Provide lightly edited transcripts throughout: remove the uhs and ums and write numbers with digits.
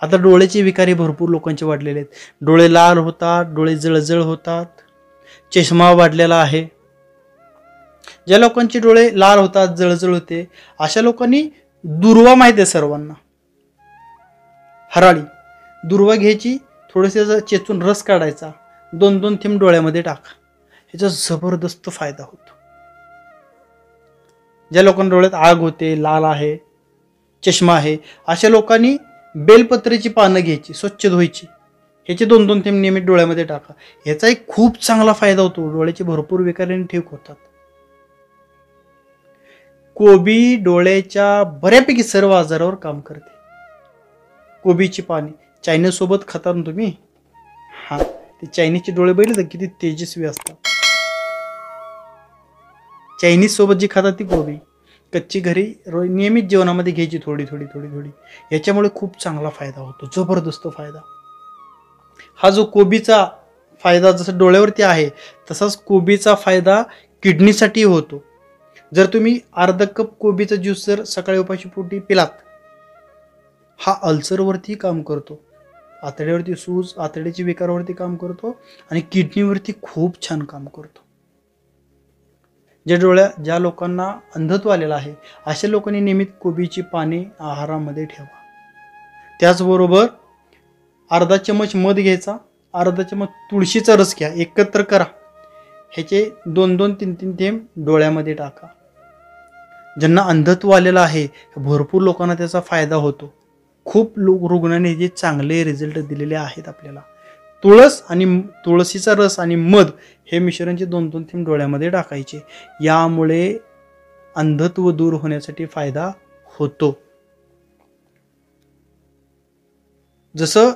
आता डोळ्याचे विकारी भरपूर लोकांचे वाढलेले आहेत. डोळे लाल होतात, डोळे जळजळ होतात, चष्मा वाढलेला आहे. ज्या लोकांचे डोळे लाल होतात, जळजळ होते, अशा लोकांनी दुर्वा माहिती आहे सर्वांना, हराळी दुर्वा घ्यायची, थोडेसे चेचून रस काढायचा, 2-2 थेंब डोळ्यामध्ये टाका, ह्याचा जबरदस्त फायदा होतो. ज्या लोकांना डोळ्यात आग होते, लाल आहे, चष्मा आहे, अशा लोकांनी बेलपत्रीची पानं घ्यायची, स्वच्छ धुवायची, ह्याचे 2-2 थेंब नियमित डोळ्यामध्ये टाका. ह्याचा एक खूप चांगला फायदा होतो. डोळ्याचे भरपूर विकारांनी ठीक होतात. कोबी डोळ्याच्या बऱ्यापैकी सर्व आजारावर काम करते. कोबीची पाने चायनीज सोबत खाता ना तुम्ही, हा, ते चायनीजचे डोळे बघितले तर किती तेजस्वी असतात. चायनीज सोबत जी खातात ती कोबी कच्ची घरी नियमित जेवणामध्ये घ्यायची, थोडी थोडी थोडी थोडी, याच्यामुळे खूप चांगला फायदा होतो, जबरदस्त फायदा. हा जो कोबीचा फायदा जसा डोळ्यावरती आहे, तसाच कोबीचा फायदा किडनीसाठी होतो. जर तुम्ही अर्धा कप कोबीचा ज्यूस जर सकाळी उपाशी पोटी पिलात, हा अल्सरवरती काम करतो, आतड्यावरती सूज, आतड्याच्या विकारावरती काम करतो आणि किडनीवरती खूप छान काम करतो. ज्या लोकांना अंधत्व आलेलं आहे, अशा लोकांनी नियमित कोबीची पाने आहारामध्ये ठेवा. त्याचबरोबर अर्धा चमच मध घ्यायचा, अर्धा चमच तुळशीचा रस घ्या, एकत्र करा, ह्याचे 2-2, 3-3 थेंब डोळ्यामध्ये टाका. ज्यांना अंधत्व आलेलं आहे, भरपूर लोकांना त्याचा फायदा होतो. खूप रुग्णांनी जे चांगले रिझल्ट दिलेले आहेत आपल्याला. तुळशीचा रस आणि मध हे मिश्रणचे 2-2 थेंब डोळ्यामध्ये टाकायचे. यामुळे अंधत्व दूर होण्यासाठी फायदा होतो. जसं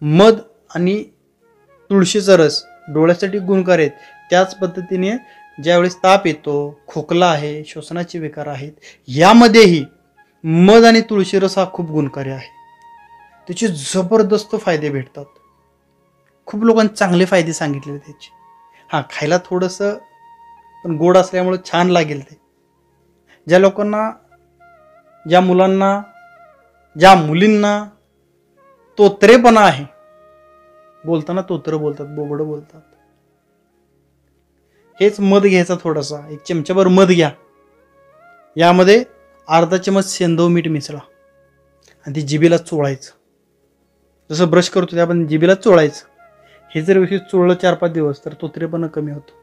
मध आणि तुळशीचा रस डोळ्यासाठी गुणकारी आहेत, त्याच पद्धतीने ज्यावेळेस ताप येतो, खोकला आहे, श्वसनाचे विकार आहेत, यामध्येही मध आणि तुळशी रस हा खूप गुणकारी आहे. त्याचे जबरदस्त फायदे भेटतात. खूप लोकांनी चांगले फायदे सांगितलेले त्याचे. हां, खायला थोडंसं पण गोड असल्यामुळे छान लागेल ते. ज्या लोकांना, ज्या मुलांना, ज्या मुलींना तोतरेपणा आहे, बोलताना तोतर बोलतात, बोबडं बोलतात, हेच मध घ्यायचा, थोडासा 1 चमचाभर मध घ्या, यामध्ये अर्धा चमच सेंधव मीठ मिसळा आणि ते जिभेला चोळायचं. जसं ब्रश करतो ते आपण जिभेला चोळायचं. हे जर व्यवस्थित चोळलं 4-5 दिवस, तर तोतरेपणा कमी होतो.